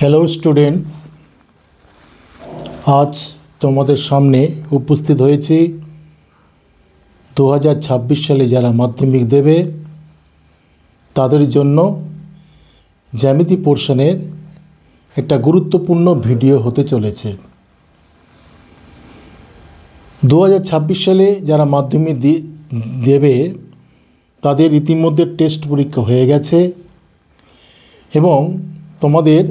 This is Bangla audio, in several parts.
হ্যালো স্টুডেন্টস, আজ তোমাদের সামনে উপস্থিত হয়েছি 2026 সালে যারা মাধ্যমিক দেবে তাদের জন্য জ্যামিতি পোর্শনের একটা গুরুত্বপূর্ণ ভিডিও হতে চলেছে। 2026 সালে যারা মাধ্যমিক দেবে তাদের ইতিমধ্যে টেস্ট পরীক্ষা হয়ে গেছে এবং তোমাদের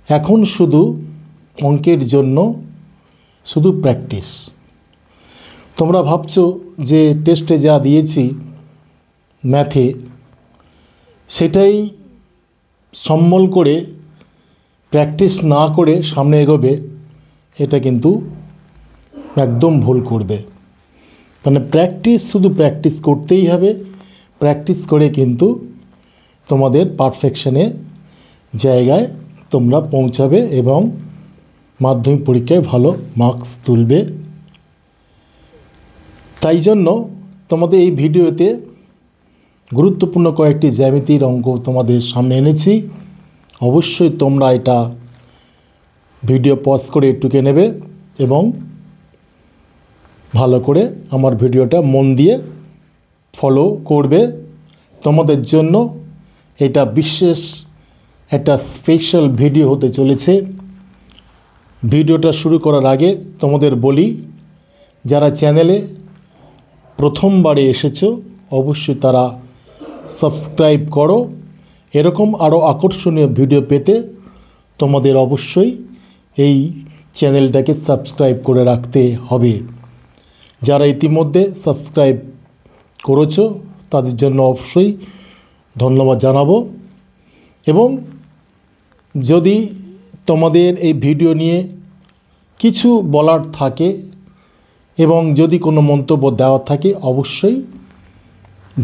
এখন শুধু অঙ্কের জন্য শুধু প্র্যাকটিস। তোমরা ভাবছো যে টেস্টে যা দিয়েছি ম্যাথে সেটাই সম্বল করে প্র্যাকটিস না করে সামনে এগোবে, এটা কিন্তু একদম ভুল করবে। মানে প্র্যাকটিস শুধু প্র্যাকটিস করতেই হবে, প্র্যাকটিস করে কিন্তু তোমাদের পারফেকশনে জায়গায় তোমরা পৌঁছাবে এবং মাধ্যমিক পরীক্ষায় ভালো মার্কস তুলবে। তাই জন্য তোমাদের এই ভিডিওতে গুরুত্বপূর্ণ কয়েকটি জ্যামিতির অঙ্ক তোমাদের সামনে এনেছি। অবশ্যই তোমরা এটা ভিডিও পজ করে টুকে নেবে এবং ভালো করে আমার ভিডিওটা মন দিয়ে ফলো করবে। তোমাদের জন্য এটা বিশেষ একটা স্পেশাল ভিডিও হতে চলেছে। ভিডিওটা শুরু করার আগে তোমাদের বলি, যারা চ্যানেলে প্রথমবারে এসেছো অবশ্যই তারা সাবস্ক্রাইব করো। এরকম আরও আকর্ষণীয় ভিডিও পেতে তোমাদের অবশ্যই এই চ্যানেলটাকে সাবস্ক্রাইব করে রাখতে হবে। যারা ইতিমধ্যে সাবস্ক্রাইব করেছো তাদের জন্য অবশ্যই ধন্যবাদ জানাবো। এবং যদি তোমাদের এই ভিডিও নিয়ে কিছু বলার থাকে এবং যদি কোনো মন্তব্য দেওয়ার থাকে অবশ্যই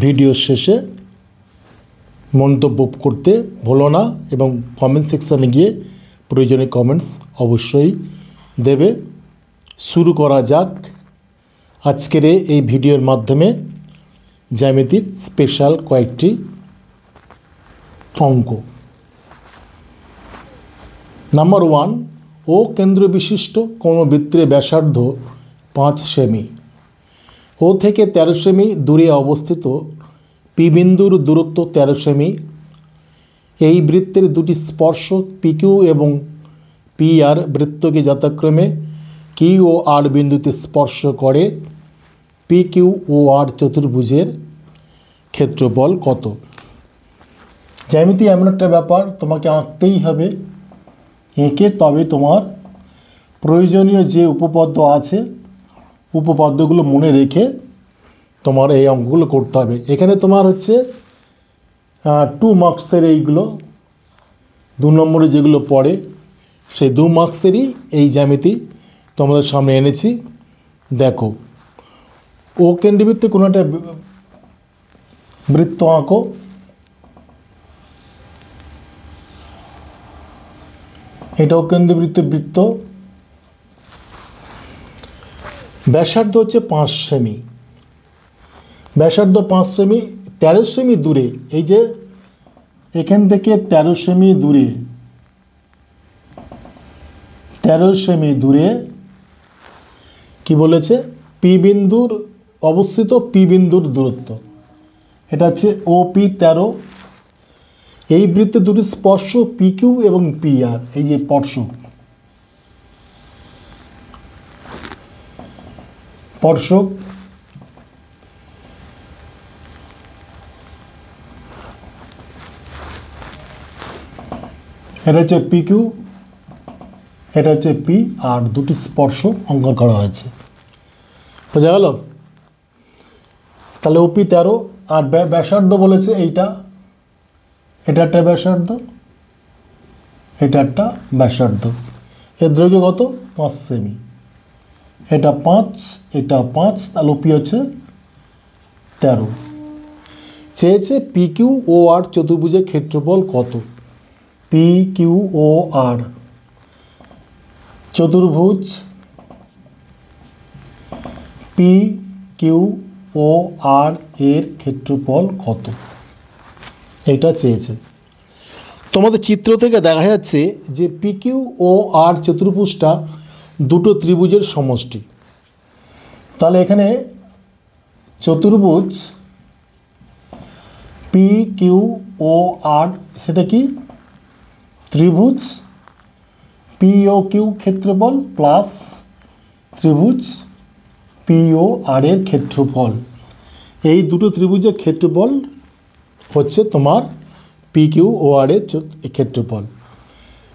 ভিডিও শেষে মন্তব্য করতে ভুলো না এবং কমেন্ট সেকশানে গিয়ে প্রয়োজনীয় কমেন্টস অবশ্যই দেবে। শুরু করা যাক আজকের এই ভিডিওর মাধ্যমে জ্যামিতির স্পেশাল কয়েকটি অঙ্ক। নাম্বার 1, ও কেন্দ্র বিশিষ্ট কোনো বৃত্তের ব্যাসার্ধ 5 সেমি, ও থেকে 13 সেমি দূরে অবস্থিত পি বিন্দুর দূরত্ব 13 সেমি। এই বৃত্তের দুটি স্পর্শক পিকিউ এবং পি আর বৃত্তকে যথাক্রমে কিউ ও আর বিন্দুতে স্পর্শ করে। পি কিউ ও আর চতুর্ভুজের ক্ষেত্রফল কত? জ্যামিতি এমন একটা ব্যাপার, তোমাকে আঁকতেই হবে। এঁকে তবে তোমার প্রয়োজনীয় যে উপপাদ্য আছে উপপাদ্যগুলো মনে রেখে তোমার এই অঙ্কগুলো করতে হবে। এখানে তোমার হচ্ছে 2 মার্কসের এইগুলো 2 নম্বরে যেগুলো পড়ে সেই 2 মার্কসেরই এই জ্যামিতি তোমাদের সামনে এনেছি। দেখো, ও কেন্দ্রবৃত্তে কোনো একটা বৃত্ত আঁকো। এটাও কেন্দ্রবৃত্তের বৃত্ত, ব্যাসার্ধ হচ্ছে 5 সেমি। ব্যাসার্ধ 5 সেমি, 13 সেমি দূরে, এই যে এখান থেকে 13 সেমি দূরে, 13 সেমি দূরে কি বলেছে? পি বিন্দুর অবস্থিত পি বিন্দুর দূরত্ব, এটা হচ্ছে ওপি 13। এই বৃত্তে দুটি স্পর্শক পি কিউ এবং পি আর, এই যে স্পর্শক এটা হচ্ছে পি কিউ, এটা হচ্ছে পি আর, দুটি স্পর্শক অঙ্কন করা হয়েছে। বোঝা গেল? তাহলে ওপি 13 আর ব্যাসার্ধ বলেছে এইটা, এটা একটা ব্যাসার্ধ, এটা একটা ব্যাসার্ধ। এর দৈর্ঘ্য কত? 5 সেমি। এটা 5, এটা 5, তাহলে ওপি হচ্ছে 13। চেয়েছে পি কিউ ও আর চতুর্ভুজের ক্ষেত্রফল কত? পি কিউ ও আর চতুর্ভুজ পি কিউ ও আর এর ক্ষেত্রফল কত? এটা চেয়েছে। তোমাদের চিত্র থেকে দেখা যাচ্ছে যে পি কিউ ও আর চতুর্ভুজটা দুটো ত্রিভুজের সমষ্টি। তাহলে এখানে চতুর্ভুজ পি কিউ ও আর সেটা কি ত্রিভুজ পি ও কিউ ক্ষেত্রফল প্লাস ত্রিভুজ পি ও আর এর ক্ষেত্রফল। এই দুটো ত্রিভুজের ক্ষেত্রফল হচ্ছে তোমার পি কিউ ও আর এর ক্ষেত্রফল।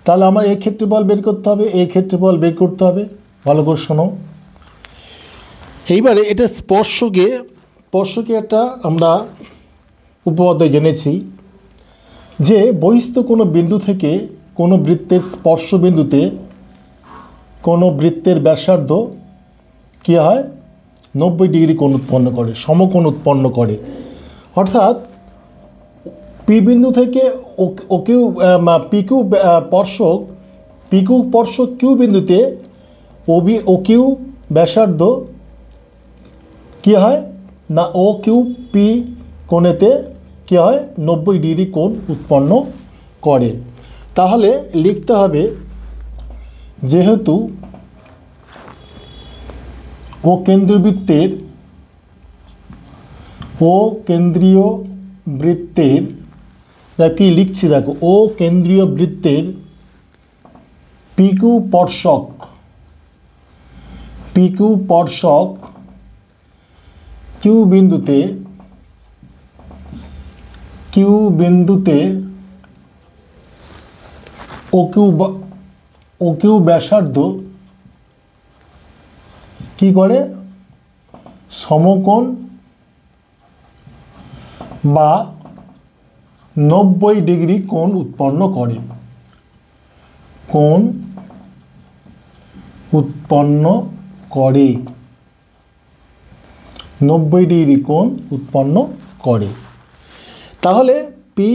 তাহলে আমার এর ক্ষেত্রফল বের করতে হবে, এর ক্ষেত্রফল বের করতে হবে। ভালো করে শোনো। এইবারে এটা স্পর্শকে একটা আমরা উপপাদ্য জেনেছি যে বহিস্থ কোনো বিন্দু থেকে কোনো বৃত্তের স্পর্শ বিন্দুতে কোনো বৃত্তের ব্যাসার্ধ কী হয় 90 ডিগ্রি কোণ উৎপন্ন করে, সমকোণ উৎপন্ন করে। অর্থাৎ পি বিন্দু থেকে ও কিউ পি কিউ স্পর্শক কিউ বিন্দুতে ও কিউ ব্যাসার্ধ কী হয় না ও কিউ পি কোণেতে কী হয় 90 ডিগ্রি কোণ উৎপন্ন করে। তাহলে লিখতে হবে যেহেতু ও কেন্দ্রীয় বৃত্তের কি লিখছি দেখো, ও কেন্দ্রীয় বৃত্তের পি কিউ স্পর্শক কিউ বিন্দুতে ও কিউ ব্যাসার্ধ কি করে সমকোণ বা 90 ডিগ্রি কোণ উৎপন্ন করে। 90 ডিগ্রি কোণ উৎপন্ন করে। তাহলে পি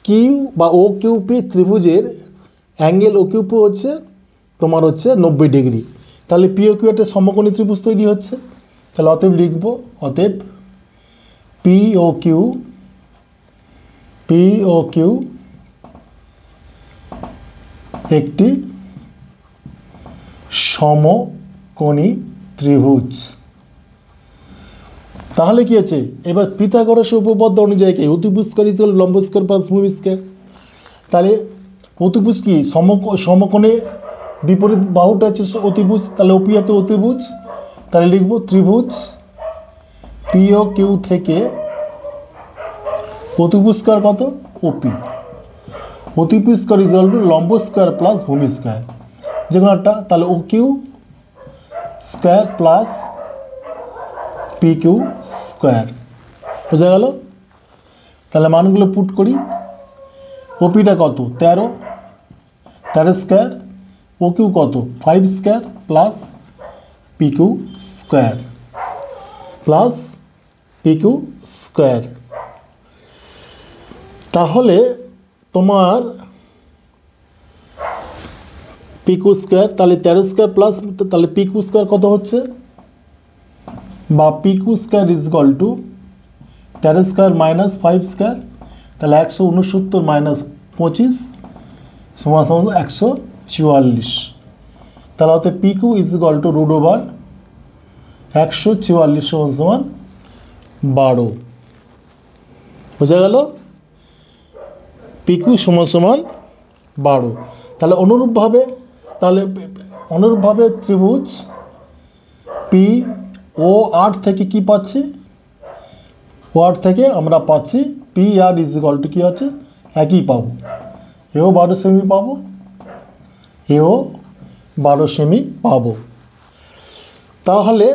কিউ বা ও কিউ পি ত্রিভুজের অ্যাঙ্গেল ও কিউ পি হচ্ছে তোমার হচ্ছে 90 ডিগ্রি। তাহলে পি ও কিউ একটা সমকোণী ত্রিভুজ তৈরি হচ্ছে। তাহলে অতএব লিখব, অতএব পি ও কিউ একটি সমকোণী ত্রিভুজ। তাহলে কি আছে, এবার পিথাগোরাসের উপপাদ্য অনুযায়ী কি অতিভুজ স্কয়ার ইকুয়াল লম্ব স্কয়ার প্লাস ভূমি স্কয়ার। তাহলে অতিভুজ কি সমকোণে বিপরীত বাহুটা হচ্ছে অতিভুজ, তাহলে ওপি হচ্ছে অতিভুজ। তাহলে লিখব ত্রিভুজ পি ও কিউ থেকে অতিভুজ স্কয়ার কত ওপি, অতিভুজ স্কয়ার ইকুয়াল টু লম্ব স্কয়ার প্লাস ভূমি স্কয়ার যে কোনো একটা। তাহলে O Q square plus P Q square, বোঝা গেল। তাহলে মানগুলো পুট করি। ওপিটা কত 13 স্কয়ার, ও কিউ কত 5 square plus P Q square তাহলে তোমার পি কিউ স্কয়ার, তাহলে 13 স্কয়ার প্লাস, তাহলে পি কিউ স্কয়ার কত হচ্ছে বা P Q square is equal to 13 square minus 5 square, তাহলে 169 মাইনাস 25 সমান 144। তাহলে হতে P Q is equal to root over 144 সমান 12, বোঝা গেল। পি কিউ সমান 12। তাহলে অনুরূপভাবে ত্রিভুজ পি ও আর থেকে কি পাচ্ছি, ও আর থেকে আমরা পাচ্ছি P R is equal to কী হচ্ছে একই পাবো, এও 12 সেমি পাবো, এও 12 সেমি পাবো। তাহলে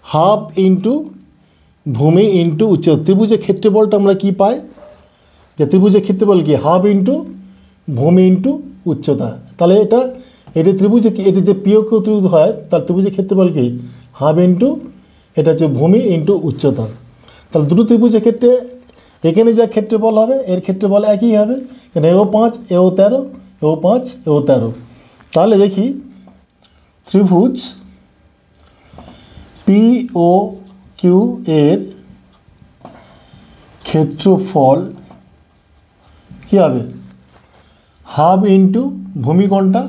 হাফ ইন্টু ভূমি ইন্টু উচ্চতা। ত্রিভুজের ক্ষেত্রফলটা আমরা কি পাই, যে ত্রিভুজের ক্ষেত্রফল কি হাফ ইন্টু ভূমি ইন্টু উচ্চতা। তাহলে এটা ত্রিভুজে এটি যে পিও কিউ ত্রিভুজ হয় তার ত্রিভুজের ক্ষেত্রফল কি হাফ ইন্টু এটা হচ্ছে ভূমি ইন্টু উচ্চতা। তাহলে দুটো ত্রিভুজের ক্ষেত্রে এখানে যা ক্ষেত্রফল হবে এর ক্ষেত্রফল একই হবে, এখানে এও 5 এও 13, এও 5 এও 13। তাহলে দেখি ত্রিভুজ পি ও কিউ এর ক্ষেত্রফল কী হবে হাফ ইন্টু ভূমি কোণটা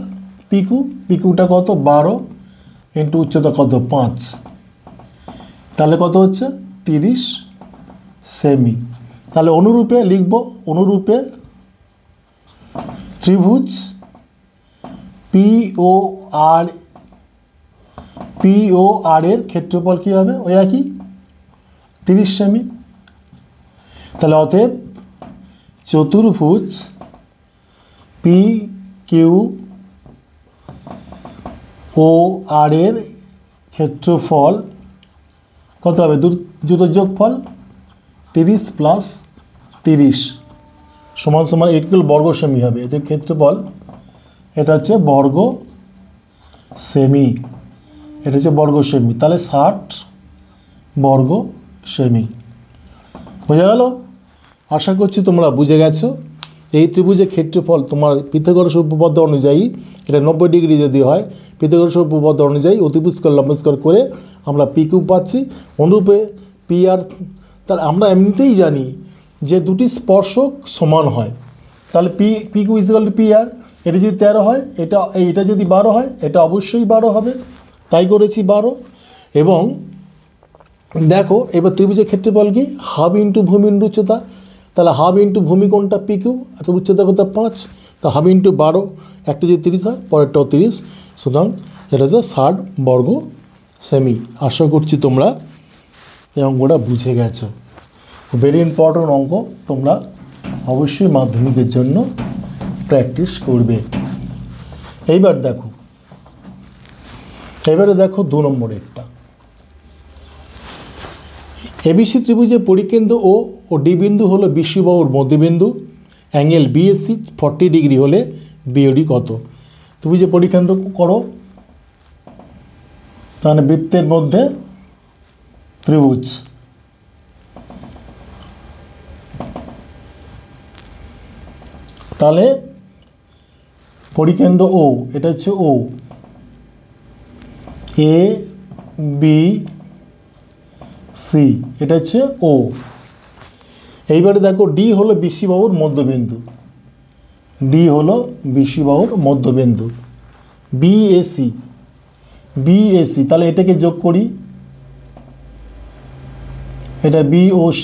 পিকু, পিকুটা কত 12 ইন্টু উচ্চতা কত 5, তাহলে কত হচ্ছে 30 সেমি। তাহলে অনুরূপে লিখব, অনুরূপে ত্রিভুজ POR এর ক্ষেত্রফল কী হবে ওই একই 30 সেমি। তাহলে অতএব চতুর্ভুজ PQOR এর ক্ষেত্রফল কত হবে, দুটো যোগফল 30 প্লাস 30 সমান সমান 8 বর্গ সেমি হবে। এদের ক্ষেত্রফল এটা হচ্ছে বর্গ সেমি, এটা হচ্ছে বর্গ সেমি, তাহলে 60 বর্গ সেমি। বোঝা গেল? আশা করছি তোমরা বুঝে গেছো। এই ত্রিভুজের ক্ষেত্রফল তোমার পিথাগোরাসের উপপাদ্য অনুযায়ী এটা 90 ডিগ্রি যদি হয়, পিথাগোরাসের উপপাদ্য অনুযায়ী অতিভুজকর লম্বস্কর করে আমরা পিকিউ পাচ্ছি। অনুরূপে PR, তাহলে আমরা এমনিতেই জানি যে দুটি স্পর্শক সমান হয়, তাহলে পিকিউ ইকুয়াল টু PR। এটা যদি 13 হয়, এটা যদি 12 হয়, এটা অবশ্যই 12 হবে, তাই করেছি 12। এবং দেখো এবার ত্রিভুজের ক্ষেত্রফল কি হাফ ইন্টু ভূমি ইন্টু উচ্চতা, তাহলে হাফ ইন্টু ভূমি কোণটা পিকিউ, এত উচ্চতা কত 5, তা হাফ ইন্টু 12, একটা যদি 30 হয় পরেরটাও 30, সুতরাং এটা হচ্ছে 60 বর্গ সেমি। আশা করছি তোমরা এই অঙ্কটা বুঝে গেছো। ভেরি ইম্পর্ট্যান্ট অঙ্ক, তোমরা অবশ্যই মাধ্যমিকের জন্য প্র্যাকটিস করবে। এইবারে দেখো 2 নম্বরেরটা। ABC ত্রিভুজের পরিকেন্দ্র ও ডি বিন্দু হলো বিসি বাহুর মধ্যবিন্দু। অ্যাঙ্গেল BAC 40 ডিগ্রি হলে BOD কত? ত্রিভুজের পরিকেন্দ্র করো, তাহলে বৃত্তের মধ্যে ত্রিভুজ, তাহলে পরিকেন্দ্র ও, এটা হচ্ছে ও, ABC, এটা হচ্ছে ও। এইবারে দেখো ডি হলো বিসি বাহুর মধ্যবিন্দু, ডি হলো বিসি বাহুর মধ্যবিন্দু। BAC, তাহলে এটাকে যোগ করি, এটা BOC,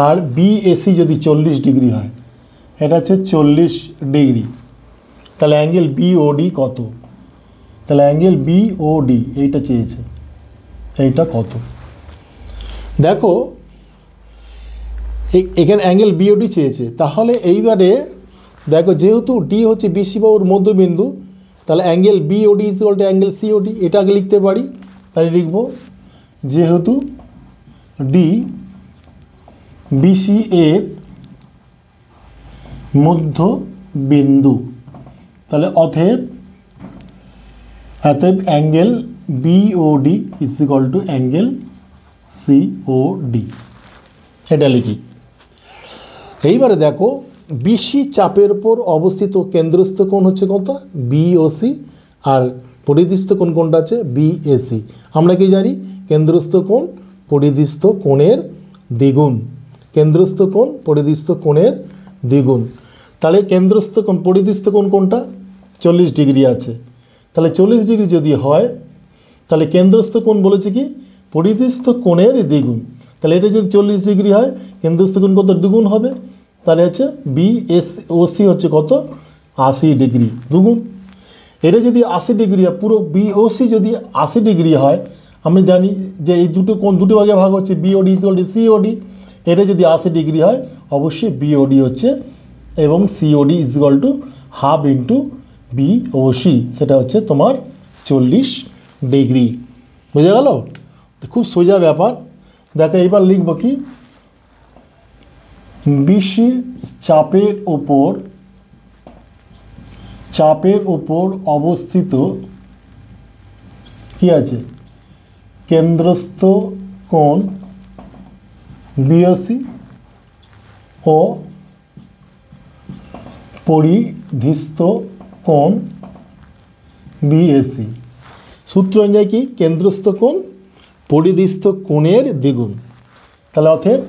আর BAC যদি 40 ডিগ্রি হয়, এটা হচ্ছে 40 ডিগ্রি, তাহলে অ্যাঙ্গেল BOD কত? তাহলে অ্যাঙ্গেল BOD এইটা চেয়েছে, এইটা কত? দেখো এখানে অ্যাঙ্গেল BOD চেয়েছে, তাহলে এইবারে দেখো যেহেতু ডি হচ্ছে বিসি বাহুর মধ্যবিন্দু, তাহলে angle BOD is equal to angle COD, এটা আগে লিখতে পারি। তাহলে লিখব যেহেতু ডি বিসি এর মধ্যবিন্দু, তাহলে অতএব angle BOD is equal to angle COD, এটা লিখি। এইবারে দেখো বিসি চাপের উপর অবস্থিত কেন্দ্রস্থ কোণ হচ্ছে কত? BOC, আর পরিধিস্থ কোণ কোনটা আছে? BAC। আমরা কি জানি কেন্দ্রস্থ কোণ পরিধিস্থ কোণের দ্বিগুণ, কেন্দ্রস্থ কোণ পরিধিস্থ কোণের দ্বিগুণ। তাহলে কেন্দ্রস্থ কোণ পরিধিস্থ কোণ কোনটা? 40 ডিগ্রি আছে, তাহলে 40 ডিগ্রি যদি হয়, তাহলে কেন্দ্রস্থ কোণ বলেছে কি পরিধিস্থ কোণের দ্বিগুণ, তাহলে এটা যদি 40 ডিগ্রি হয়, কেন্দ্রস্থ কোণ কত দ্বিগুণ হবে? তাহলে হচ্ছে BOC হচ্ছে কত? 80 ডিগ্রি দ্বিগুণ। এটা যদি 80 ডিগ্রি হয়, পুরো BOC যদি 80 ডিগ্রি হয়, আমরা জানি যে এই দুটো কোণ দুটো ভাগে ভাগ হচ্ছে, BOD is equal two COD। এটা যদি 80 ডিগ্রি হয়, অবশ্যই BOD হচ্ছে, এবং COD is equal to half into BOC, সেটা হচ্ছে তোমার 40 ডিগ্রি। বুঝে গেল? খুব সোজা ব্যাপার। দেখো এবার লিখব কি, বিসি চাপের ওপর অবস্থিত কি আছে? কেন্দ্রস্থ কোণ BOC ও পরিধিস্থ কোণ BAC। সূত্র অনুযায়ী কি? কেন্দ্রস্থ কোণ পরিধিস্থ কোণের দ্বিগুণ। তাহলে অতএব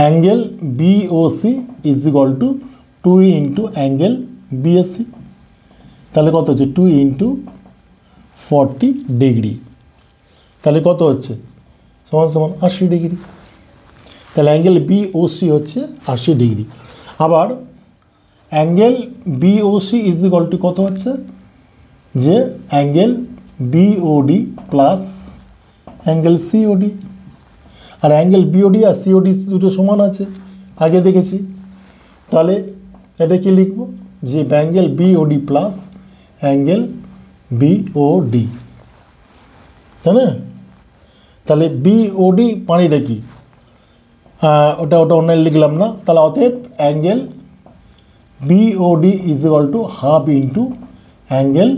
angle BOC is equal two 2 into angle BSc, তাহলে কত হচ্ছে 2 ইন্টু 40 ডিগ্রি, তাহলে কত হচ্ছে সমান সমান 80 ডিগ্রি। তাহলে অ্যাঙ্গেল বিওসি হচ্ছে 80 ডিগ্রি। আবার angle BOC is equal to কত হচ্ছে, যে angle BOD plus angle COD. আর অ্যাঙ্গেল বিওডি আর সিওডি দুটো সমান আছে, আগে দেখেছি। তাহলে এটা কি লিখব, যে angle BOD plus angle BOD, তাই না? তাহলে বিওডি পানিটা কি, ওটা অন্য লিখলাম না। তাহলে অতএব angle BOD is equal to half into angle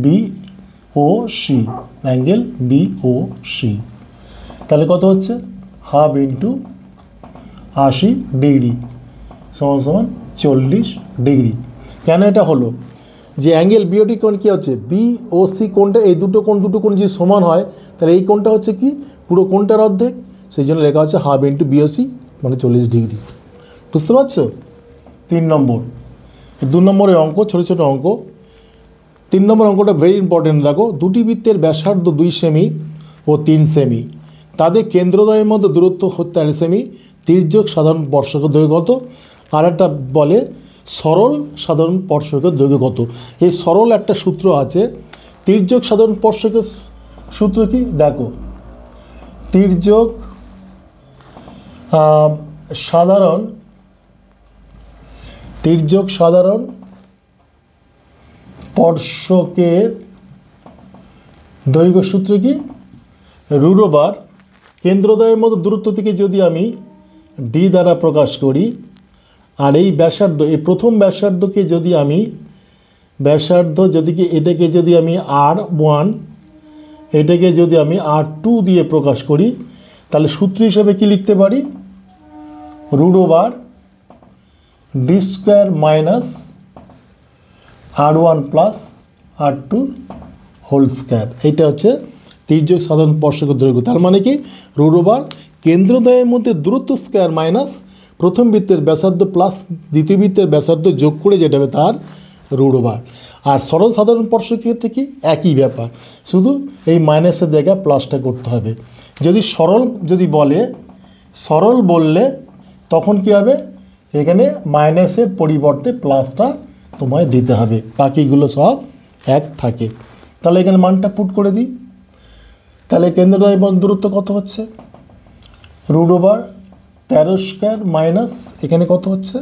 BOC, angle BOC, তাহলে কত হচ্ছে হাফ ইন্টু 80 ডিগ্রি সমান সমান 40 ডিগ্রি। কেন এটা হলো, যে অ্যাঙ্গেল বিওডি কোণ কী হচ্ছে, বিওসি কোণটা, এই দুটো কোণ যদি সমান হয় তাহলে এই কোণটা হচ্ছে কি পুরো কোণটার অর্ধেক, সেই জন্য লেখা হচ্ছে হাফ ইন্টু বিওসি মানে 40 ডিগ্রি। বুঝতে পারছো? 3 নম্বর। 2 নম্বরের অঙ্ক, ছোটো ছোটো অঙ্ক। 3 নম্বর অঙ্কটা ভেরি ইম্পর্টেন্ট। দেখো, দুটি বৃত্তের ব্যাসার্ধ 2 সেমি ও 3 সেমি, তাদের কেন্দ্রদ্বয়ের মধ্যে দূরত্ব 13 সেমি, তির্যক সাধারণ স্পর্শকের দৈর্ঘ্য কত? আর একটা বলে সরল সাধারণ স্পর্শকের দৈর্ঘ্য কত? এই সরল একটা সূত্র আছে, তির্যক সাধারণ স্পর্শকের সূত্র কি দেখো, তির্যক সাধারণ স্পর্শকের দৈর্ঘ্য সূত্র কি, রুট কেন্দ্রদ্বয়ের মতো দূরত্ব থেকে যদি আমি ডি দ্বারা প্রকাশ করি, আর এই ব্যাসার্ধ, এই প্রথম ব্যাসার্ধকে যদি আমি এটাকে যদি আমি R1, এটাকে যদি আমি R2 দিয়ে প্রকাশ করি, তাহলে সূত্র হিসেবে কি লিখতে পারি, root D square minus R1 plus R2 whole square. এইটা হচ্ছে তির্যক সাধারণ স্পর্শকের দৈর্ঘ্য। তার মানে কি, রুট কেন্দ্রদ্বয়ের মধ্যে দূরত্ব স্কোয়ার মাইনাস প্রথম বৃত্তের ব্যাসার্ধ প্লাস দ্বিতীয় বৃত্তের ব্যাসার্ধ যোগ করে যেটা হবে তার রুট। আর সরল সাধারণ স্পর্শকের ক্ষেত্রে কি একই ব্যাপার, শুধু এই মাইনাসের জায়গায় প্লাসটা করতে হবে। যদি সরল বললে তখন কি হবে, এখানে মাইনাসের পরিবর্তে প্লাসটা তোমায় দিতে হবে, বাকিগুলো সব এক থাকে। তাহলে এখানে মানটা পুট করে দিই। তাহলে কেন্দ্রদ্বয় দূরত্ব কত হচ্ছে, রুট 13 স্কোয়ার মাইনাস এখানে কত হচ্ছে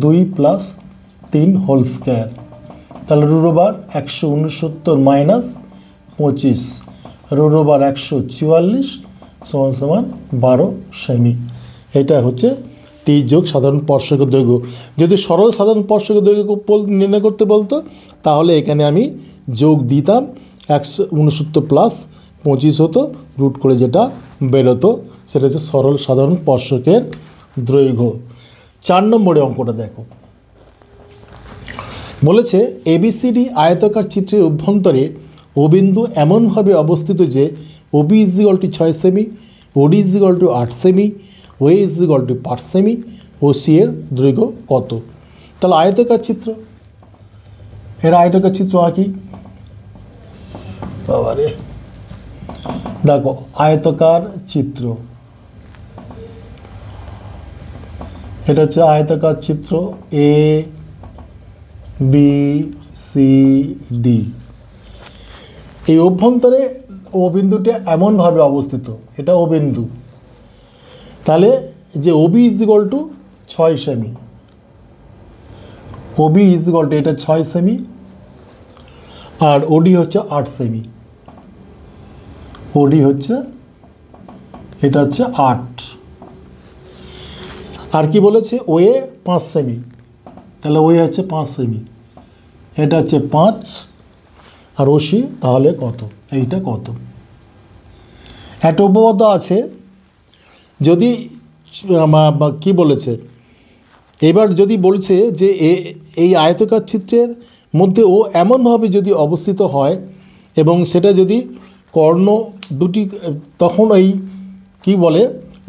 2 প্লাস 3 হোল স্কোয়ার। তাহলে রুট 169 মাইনাস 25, রুট 144 সমান সমান 12 সেমি। এটা হচ্ছে তির্যক সাধারণ স্পর্শকের দৈর্ঘ্য। যদি সরল সাধারণ স্পর্শকের দৈর্ঘ্য নির্ণয় করতে বলতো, তাহলে এখানে আমি যোগ দিতাম, 169 প্লাস 25 হতো, রুট করে যেটা বেরোতো সেটা হচ্ছে সরল সাধারণ স্পর্শকের দৈর্ঘ্য। 4 নম্বরে অঙ্কটা দেখো, বলেছে এবিসিডি আয়তাকার চিত্রের অভ্যন্তরে ও বিন্দু এমনভাবে অবস্থিত যে ওবি ইজ ইকুয়াল টু 6 সেমি, ওডি ইজ ইকুয়াল টু 8 সেমি, ওএ ইজ ইকুয়াল টু 5 সেমি, ও সি এর দৈর্ঘ্য কত? তাহলে আয়তাকার চিত্র, এরা আয়তাকার চিত্র আঁকি। বাবারে, দেখো আয়তাকার চিত্র, এটা হচ্ছে আয়তাকার চিত্র এ বি সি ডি। এই অভ্যন্তরে ও বিন্দুটা এমনভাবে অবস্থিত, এটা ও বিন্দু। তাহলে যে ওবি ইজ ইকুয়াল টু 6 সেমি, ওবি ইজ ইকুয়াল টু এটা 6 সেমি, আর ওডি হচ্ছে 8 সেমি, ওডি হচ্ছে এটা হচ্ছে 8। আর কি বলেছে, ওএ 5 সেমি, তাহলে ওএ হচ্ছে 5 সেমি, এটা হচ্ছে 5, আর ওসি তাহলে কত, এইটা কত? একটা উপপাদ্য আছে, যদি কি বলেছে, এবার যদি বলছে যে এই আয়তাকার চিত্রের মধ্যে ও এমনভাবে যদি অবস্থিত হয় এবং সেটা যদি কর্ণ দুটি, তখন এই কি বলে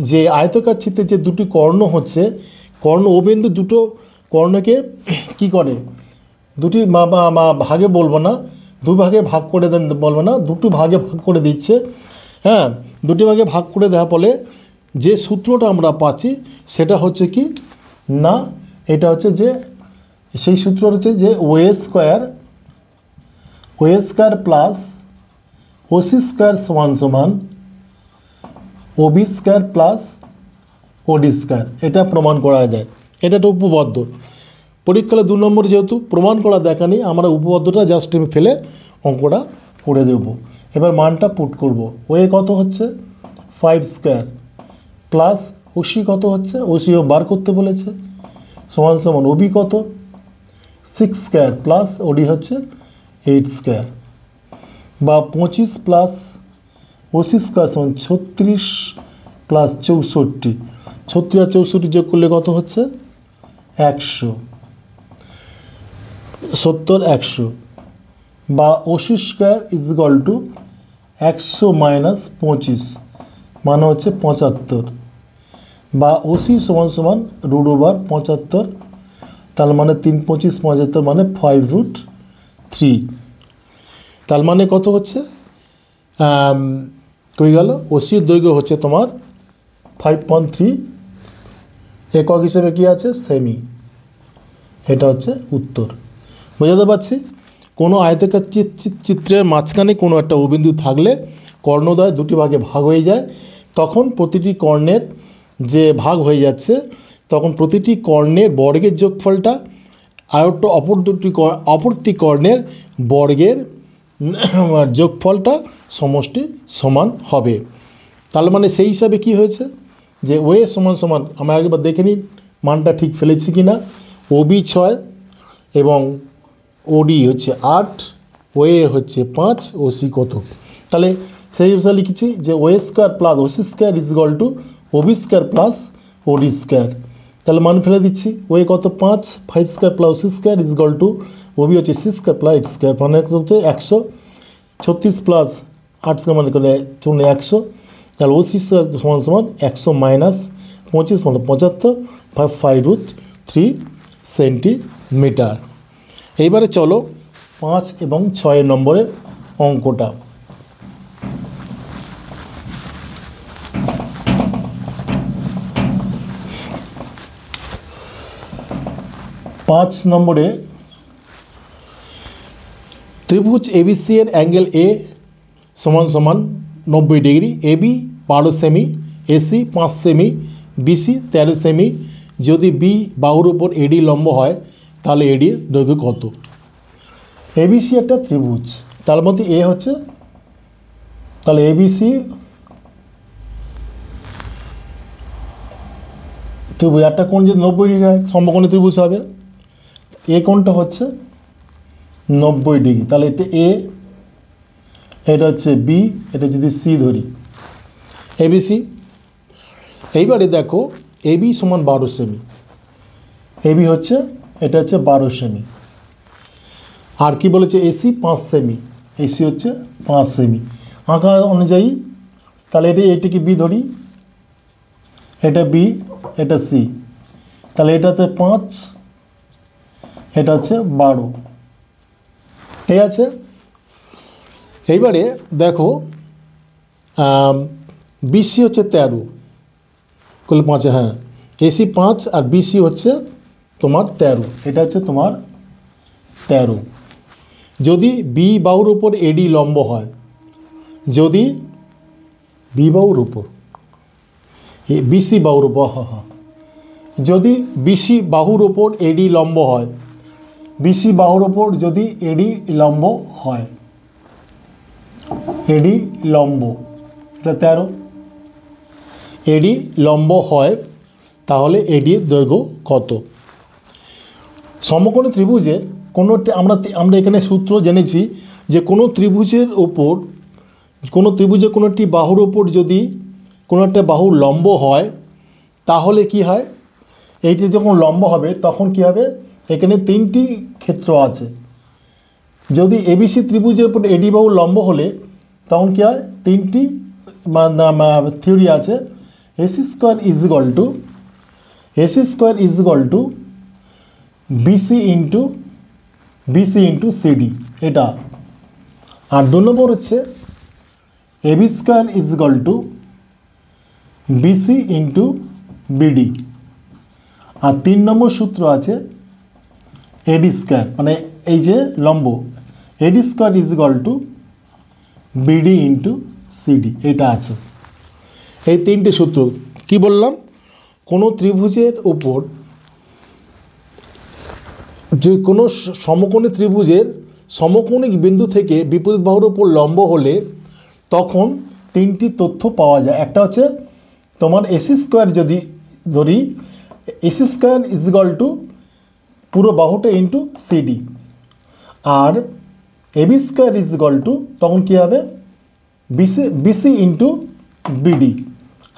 যে আয়তকার চিত্রে যে দুটি কর্ণ হচ্ছে, কর্ণ ও বিন্দু দুটো কর্ণকে কি করে, দুটি ভাগে বলবো না, দুভাগে ভাগ করে দেন বলবো না, দুটো ভাগে ভাগ করে দিচ্ছে। হ্যাঁ, দুটি ভাগে ভাগ করে দেওয়া ফলে যে সূত্রটা আমরা পাচ্ছি সেটা হচ্ছে কি না, এটা হচ্ছে যে সেই সূত্র হচ্ছে যে OA square plus OC square সমান সমান Obi square plus OD square. এটা প্রমাণ করা যায়, এটা একটা উপপাদ্য। পরীক্ষায় 2 নম্বর যেহেতু প্রমাণ করা দেখা নেই, আমরা উপপাদ্যটা জাস্ট আমি ফেলে অঙ্কটা করে দেব। এবার মানটা পুট করব। ওয়ে কত হচ্ছে 5 স্কোয়ার প্লাস ওসি কত হচ্ছে, ওসিও বার করতে বলেছে, সমান সমান ওবি কত 6 স্কোয়ার প্লাস ওডি হচ্ছে 8 স্কোয়ার, বা 25 প্লাস ওসি স্কোয়ার সমান 36 প্লাস 64, 36 আর 64 যোগ করলে কত হচ্ছে 100, 70 100, বা OC square is equal two 100 minus 25 মানে হচ্ছে 75, বা ওসি সমান সমান √75, তার মানে 3 25 75 মানে 5√3। তার মানে কত হচ্ছে কই গেল, ওসির দৈর্ঘ্য হচ্ছে তোমার 5.3, একক হিসেবে কি আছে সেমি। এটা হচ্ছে উত্তর। বোঝাতে পারছি? কোনো আয়তাকার চিত্রের মাঝখানে কোনো একটা অবিন্দু থাকলে কর্ণদ্বয় দুটি ভাগে ভাগ হয়ে যায়, তখন প্রতিটি কর্ণের যে ভাগ হয়ে যাচ্ছে তখন প্রতিটি কর্ণের বর্গের যোগফলটা আর অপরটি কর্ণের বর্গের যোগফলটা সমষ্টি সমান হবে। তার মানে সেই হিসাবে কি হয়েছে যে ওয়ে সমান সমান, আমরা একবার দেখে নিই মানটা ঠিক ফেলেছি কি না। ওবি 6 এবং ওডি হচ্ছে 8, ওয়ে হচ্ছে 5, ওসি কত, তাহলে সেই হিসাবে লিখেছি যে OA square plus OC square is equal to OB square plus OD square. তাহলে মান ফেলে দিচ্ছি, ওয়ে কত 5 square plus OC square is equal to OB হচ্ছে 6 স্কোয়ার প্লাস 8 স্কোয়ার, মানে হচ্ছে 100, 36 প্লাস 8 স্কোয়ার মানে করলে 100, তাহলে ওসি স্কোয়ার সমান সমান 100 মাইনাস 25 মানে 75, 5√3 সেন্টিমিটার। এইবারে চলো 5 এবং 6 নম্বরের অঙ্কটা। 5 নম্বরে ত্রিভুজ এবিসি এর অ্যাঙ্গেল এ সমান সমান 90 ডিগ্রি, এবি 12 সেমি, এসি 5 সেমি, বিসি 13 সেমি। যদি বি বাহুর উপর এডি লম্ব হয় তাহলে এডি দৈর্ঘ্য কত। এবিসি একটা ত্রিভুজ, তার মধ্যে এ হচ্ছে, তাহলে এবিসি ত্রিভুজ, একটা কোণ যদি 90 ডিগ্রি হয় সমকোণী ত্রিভুজ হবে। এ কোণটা হচ্ছে 90 ডিগ্রি, তাহলে এটা এ, এটা হচ্ছে বি, এটা যদি সি ধরি এবিসি। এইবারে দেখো এবি সমান 12 সেমি, এবি হচ্ছে এটা হচ্ছে 12 সেমি, আর কি বলেছে এসি 5 সেমি, এসি হচ্ছে 5 সেমি। আঁকা অনুযায়ী তাহলে এটাকে বি ধরি, এটা বি, এটা সি, তাহলে এটাতে 5, এটা হচ্ছে 12, ঠিক আছে। এইবারে দেখো বিসি হচ্ছে 13 করলে 5, হ্যাঁ এসি 5 আর বিসি হচ্ছে তোমার 13, এটা হচ্ছে তোমার 13। যদি বি বাহুর উপর এডি লম্ব হয়, যদি বি বাহুর উপর বিসি বাহুর উপর, যদি বিসি বাহুর ওপর এডি লম্ব হয়, বিসি বাহুর ওপর যদি এডি লম্ব হয়, এডি লম্ব এটা 13, এডি লম্ব হয় তাহলে এডির দৈর্ঘ্য কত। সমকোণী ত্রিভুজের কোনো আমরা এখানে সূত্র জেনেছি যে কোনো ত্রিভুজের ওপর, কোনো ত্রিভুজের কোনো একটি বাহুর ওপর যদি কোনো একটা বাহু লম্ব হয় তাহলে কি হয়, এইটি যখন লম্ব হবে তখন কি হবে, এখানে 3টি ক্ষেত্র আছে। যদি এবিসি ত্রিভুজের উপর এডি বাহু লম্ব হলে তখন কি হয়, 3টি থিওরি আছে। AC square is equal to BC into CD, এটা। আর 2 নম্বর হচ্ছে AB square is equal to BC into BD. আর 3 নম্বর সূত্র আছে এডি স্কোয়ার, মানে এই যে লম্ব, AD square is equal to BD into CD, এটা আছে। এই 3টে সূত্র কি বললাম, কোনো ত্রিভুজের উপর, যে কোনো সমকোণী ত্রিভুজের সমকোণিক বিন্দু থেকে বিপরীত বাহুর উপর লম্ব হলে তখন 3টি তথ্য পাওয়া যায়। একটা হচ্ছে তোমার এসি স্কোয়ার, যদি ধরি AC square is equal to পুরো বাহুটা ইন্টু সিডি, আর AB square is equal to তখন কী হবে বিসি ইন্টু বিডি,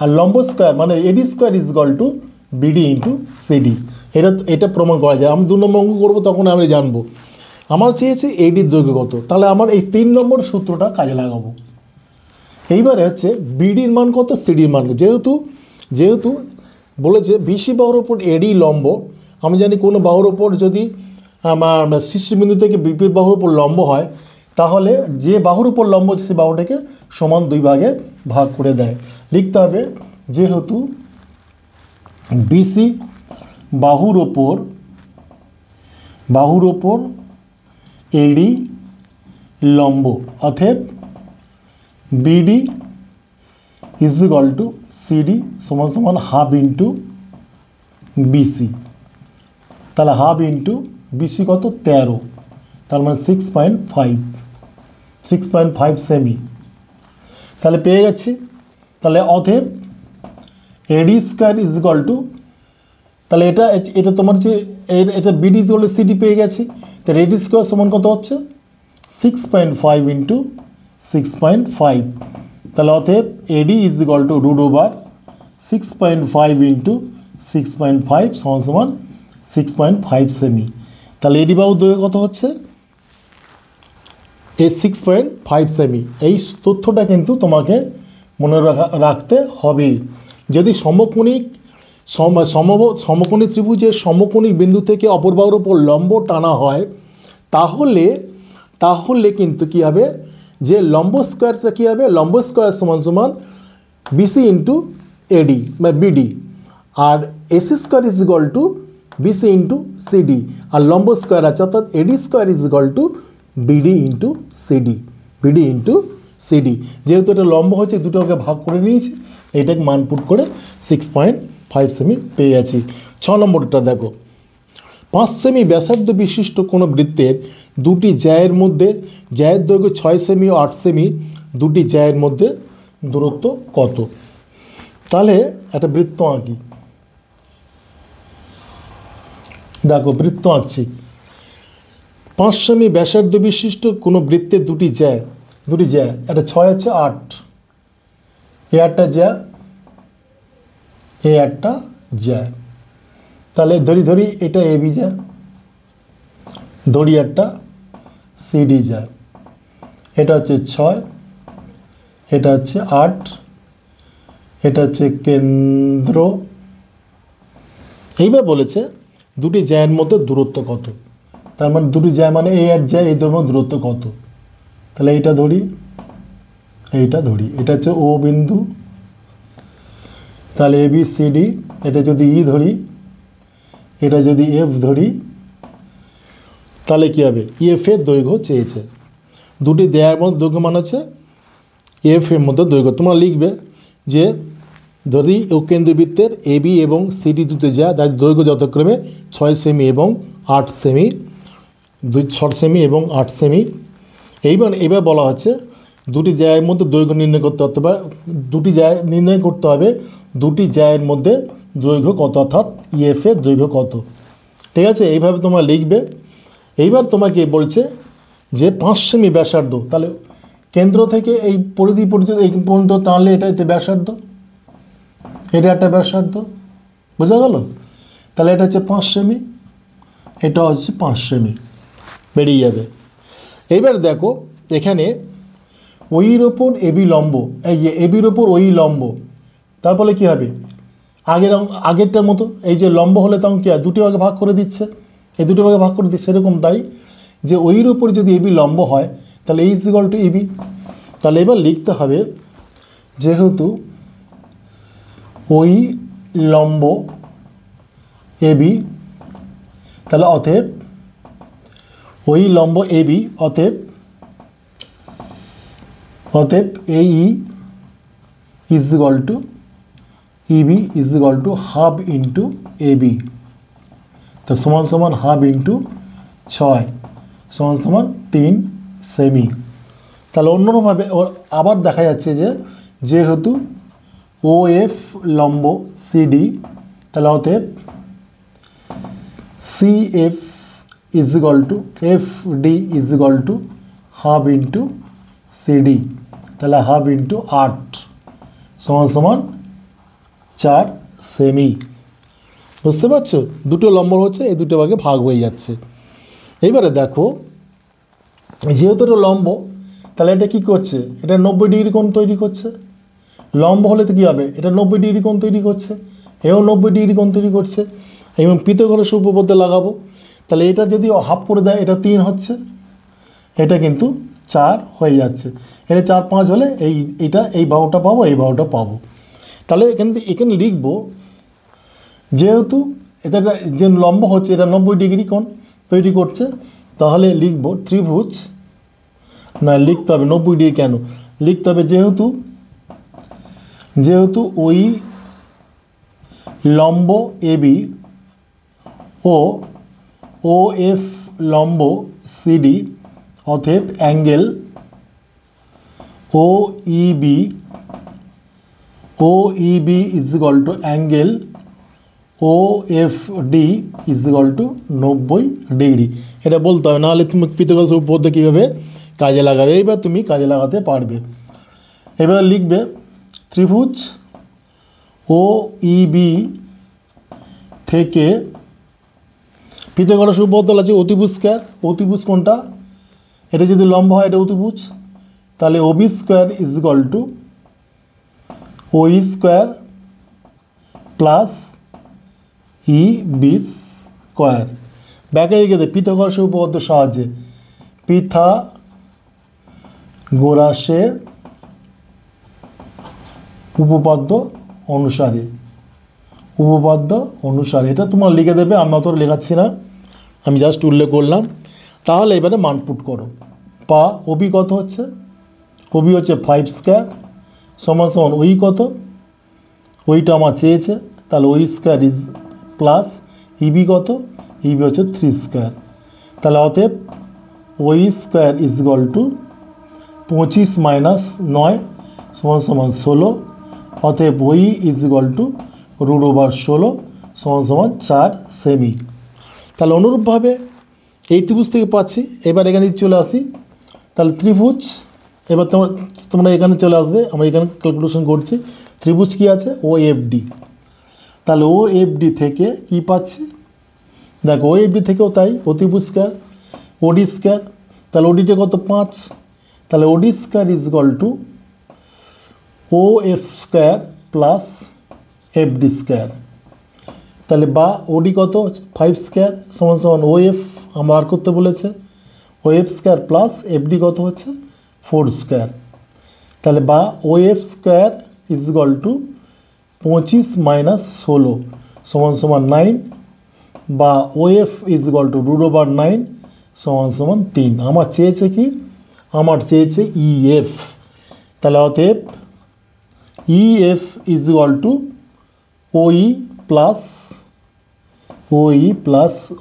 আর লম্ব স্কোয়ার মানে এডি square is equal to BD into CD. এটা প্রমাণ করা যায়। আমি 2 নম্বর অঙ্ক করবো, তখন আমি জানবো। আমার চেয়েছে এডির দৈর্ঘ্য কত, তাহলে আমার এই 3 নম্বর সূত্রটা কাজে লাগাবো। এইবারে হচ্ছে বিডির মান কত, সিডির মান, যেহেতু বলেছে বিসি বাহুর ওপর এডি লম্ব, আমি জানি কোনো বাহুর ওপর যদি আমার শীর্ষবিন্দু থেকে বিপরীত বাহুর উপর লম্ব হয়, তাহলে যে বাহুর উপর লম্ব হচ্ছে সেই বাহুটাকে সমান 2 ভাগে ভাগ করে দেয়। লিখতে হবে যেহেতু বিসি বাহুর ওপর এডি লম্ব, অতএব BD is equal two CD সমান সমান হাফ ইন্টু বিসি। তাহলে হাফ ইন্টু বিসি কত 13, তার মানে 6.5 সেমি। তাহলে পেয়ে যাচ্ছি। তাহলে অতএব এডি স্কোয়ার ইজ ইকুয়াল টু, তাহলে এটা তোমার যে এটা BD is equal two CD পেয়ে গেছি। তাহলে এডি স্কোয়ার সমান কত হচ্ছে 6.5 ইন্টু 6.5। তাহলে অতএব AD is equal to root over 6.5 into 6.5 সমান 6.5 সেমি। তাহলে এডি বাহু দৈর্ঘ্য কত হচ্ছে 6.5 সেমি। এই তথ্যটা কিন্তু তোমাকে মনে রাখতে হবে। যদি সমকোণী ত্রিভুজের সমকোণিক বিন্দু থেকে অপর বাহুর উপর লম্ব টানা হয়, তাহলে কিন্তু কী হবে, যে লম্ব স্কোয়ারটা কী হবে, লম্ব স্কোয়ার সমান বিসি ইন্টু এডি বা বিডি, আর AC square is equal to BC into CD, আর লম্ব স্কোয়ার আছে, অর্থাৎ AD square is equal to BD into CD. যেহেতু এটা লম্ব হচ্ছে, দুটোকে ভাগ করে নিয়েছি, এইটাকে মান পুট করে 6.5 সেমি পেয়ে যাচ্ছি। 6 নম্বরটা দেখো, 5 সেমি ব্যাসার্ধ বিশিষ্ট কোনো বৃত্তের 2টি জ্যায়ের মধ্যে, জ্যায়ের দৈর্ঘ্য 6 সেমি ও 8 সেমি, 2টি জ্যায়ের মধ্যে দূরত্ব কত? তাহলে একটা বৃত্ত আঁকি। দেখো বৃত্ত আঁকছি। 5 সেমি ব্যাসার্ধ বিশিষ্ট কোনো বৃত্তের 2টি জ্যা, একটা 6 হচ্ছে 8, এ একটা জ্যা, এ একটা জ্যা। তাহলে ধরি এটা এবি জ্যা, ধরি একটা সিডি জ্যা, এটা হচ্ছে 6, এটা হচ্ছে 8, এটা হচ্ছে কেন্দ্র। এইবার বলেছে 2টি জ্যায়ের মধ্যে দূরত্ব কত। তার মানে 2টি জ্যা মানে এ আর জ্যা, এই মধ্যে দূরত্ব কত। তাহলে এইটা ধরি, এটা হচ্ছে ও বিন্দু, তাহলে এ বি সি ডি। এটা যদি ই ধরি, এটা যদি এফ ধরি, তাহলে কী হবে, এফ এর দৈর্ঘ্য চেয়েছে। 2টি দেয়ার মধ্যে দৈর্ঘ্য মান হচ্ছে এফ এর মধ্যে দৈর্ঘ্য। তোমরা লিখবে যে যদি ও কেন্দ্রবৃত্তের এ বি এবং সিডি দুটো যা, যার দৈর্ঘ্য যথাক্রমে 6 সেমি এবং 8 সেমি, 6 সেমি এবং 8 সেমি। এবার বলা হচ্ছে 2টি জ্যায়ের মধ্যে দৈর্ঘ্য নির্ণয় করতে হবে, 2টি জ্যায় নির্ণয় করতে হবে, 2টি জ্যায়ের মধ্যে দৈর্ঘ্য কত, অর্থাৎ ইএফ এর দৈর্ঘ্য কত। ঠিক আছে, এইভাবে তোমরা লিখবে। এইবার তোমাকে বলছে যে 5 সেমি ব্যাসার্ধ, তাহলে কেন্দ্র থেকে এই পরিধি পর্যন্ত এই পর্যন্ত টানলে এটা এতে ব্যাসার্ধ, এটা একটা ব্যাসার্ধ, বোঝা গেল? তাহলে এটা হচ্ছে 5 সেমি, এটা হচ্ছে 5 সেমি, বেরিয়ে যাবে। এইবার দেখো এখানে ওইর ওপর এবি লম্ব, এই যে এবির ওপর ওই লম্ব তার ফলে কী হবে, আগেরটার মতো এই যে লম্ব হলে তখন কী হয়, দুটি ভাগে ভাগ করে দিচ্ছে, এই দুটি ভাগে ভাগ করে দিচ্ছে। সেরকম তাই যে ওইর উপর যদি এবি লম্ব হয় তাহলে এই ইজ ইকুয়াল টু এবি। তাহলে এবার লিখতে হবে যেহেতু ওই লম্ব এবি, তাহলে অতএব ওই লম্ব এবি, অতএব এই is equal to EB is equal to half into AB. তো সমান সমান হাফ ইন্টু 6 সমান সমান 3 সেমি। তাহলে অন্যভাবে আবার দেখা যাচ্ছে যে যেহেতু ও এফ লম্ব সিডি, তাহলে অতএব C F is equal to F D is equal to half into CD. তাহলে হাফ ইন্টু 8 সমান সমান 4 সেমি। বুঝতে পারছো, দুটো লম্ব হচ্ছে, এই দুটো ভাগে ভাগ হয়ে যাচ্ছে। এইবারে দেখো যেহেতু এটা লম্ব, তাহলে এটা কী করছে, এটা 90 ডিগ্রি কোণ তৈরি করছে। লম্ব হলে তো কী হবে, এটা 90 ডিগ্রি কোণ তৈরি করছে, এও 90 ডিগ্রি কোণ তৈরি করছে। এবং পিথাগোরাসের উপপাদ্য লাগাবো, তাহলে এটা যদি হাফ করে দেয় এটা 3 হচ্ছে, এটা কিন্তু 4 হয়ে যাচ্ছে। এটা 4 5 হলে এই বাহুটা পাবো, এই বাহুটা পাবো। তাহলে এখানে লিখব যেহেতু এটা যে লম্ব হচ্ছে এটা 90 ডিগ্রি কোণ তৈরি করছে, তাহলে লিখব ত্রিভুজ, না লিখতে হবে 90 ডিগ্রি কেন, লিখতে হবে যেহেতু ওই লম্ব এবি ও ও এফ লম্ব সিডি, অতএব angle O EB is equal to angle O F D is equal to 90 degree. এটা বলতে হবে, নাহলে তুমি পিথাগোরাসের উপপাদ্য কীভাবে কাজে লাগাবে, এইবার তুমি কাজে লাগাতে পারবে। এবার লিখবে ত্রিভুজ ও ইবি থেকে পিথাগোরাসের উপপাদ্য আছে অতিভুজ স্কয়ার। অতিভুজ কোনটা, এটা যদি লম্ব হয় এটা অতিভুজ, তাহলে OB square is equal to OE square plus E B square. ব্যাকে লিখে দেয় পিথাগোরাসের উপপাদ্য সাহায্যে, পিথাগোরাসের উপপাদ্য অনুসারে এটা তোমার লিখে দেবে, আমি অত লেখাচ্ছি না, আমি জাস্ট উল্লেখ করলাম। তাহলে এবারে মান পুট করো। পা ওবি কত হচ্ছে, ওবি হচ্ছে 5 স্কোয়ার সমান সমান ওই কত, ওইটা আমার চেয়েছে, তাহলে ওই স্কোয়ার ইজ প্লাস ইবি কত, ইবি হচ্ছে 3 স্কোয়ার। তাহলে অতএব ওই square is equal to 25 minus 9 সমান সমান 16, অতএব ওই ইজ ইকুয়াল টু √16 সমান সমান 4 সেমি। তাহলে অনুরূপভাবে এই ত্রিভুজ থেকে পাচ্ছি। এবার এখানে চলে আসি, তাহলে ত্রিভুজ, এবার তোমরা এখানে চলে আসবে, আমরা এখানে ক্যালকুলেশন করছি। ত্রিভুজ কী আছে, ও এফ ডি, তাহলে ও এফ ডি থেকে কী পাচ্ছি, দেখো ও এফ ডি থেকেও তাই অতিভুজ স্কয়ার ওডি স্কয়ার, তাহলে ওডিটা কত 5, তাহলে OD square is equal to O F square plus F D square. তাহলে বা ওডি কত 5 স্কয়ার সমান সমান ও এফ আমার করতে বলেছে, O F square plus F D কত হচ্ছে 4 স্কয়ার। তাহলে বা O F square is equal to 25 minus 16 সমান সমান 9, বা O F is equal to √9 সমান সমান 3। আমার চেয়েছে কি, আমার চেয়েছে ই এফ, তাহলে অতএব E F is equal to ওই প্লাস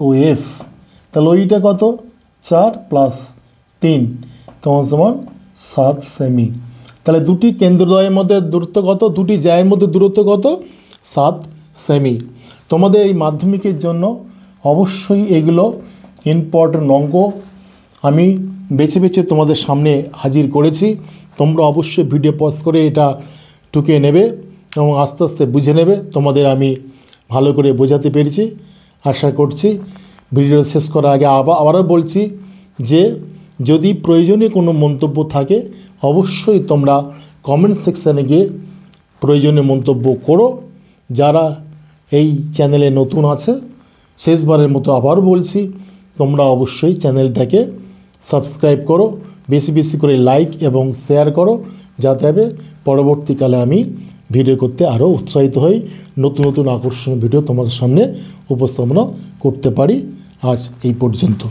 ও এফ, তাহলে ওইটা কত 4 প্লাস 3 সমান সমান 7 সেমি। তাহলে দুটি কেন্দ্রদ্বয়ের মধ্যে দূরত্ব কত, দুটি জায়ের মধ্যে দূরত্ব কত 7 সেমি। তোমাদের এই মাধ্যমিকের জন্য অবশ্যই এগুলো ইম্পর্টেন্ট অঙ্ক আমি বেছে বেছে তোমাদের সামনে হাজির করেছি। তোমরা অবশ্যই ভিডিও পজ করে এটা টুকে নেবে এবং আস্তে আস্তে বুঝে নেবে। তোমাদের আমি ভালো করে বোঝাতে পেরেছি আশা করছি। ভিডিও শেষ করার আগে আবারও বলছি যে যদি প্রয়োজনীয় কোনো মন্তব্য থাকে অবশ্যই তোমরা কমেন্ট সেকশানে গিয়ে প্রয়োজনীয় মন্তব্য করো। যারা এই চ্যানেলে নতুন আছে, শেষবারের মতো আবার বলছি, তোমরা অবশ্যই চ্যানেলটাকে সাবস্ক্রাইব করো, বেশি বেশি করে লাইক এবং শেয়ার করো, যাতে হবে পরবর্তীকালে আমি ভিডিও করতে আরও উৎসাহিত হই, নতুন নতুন আকর্ষণীয় ভিডিও তোমাদের সামনে উপস্থাপনা করতে পারি। আজ এই পর্যন্ত।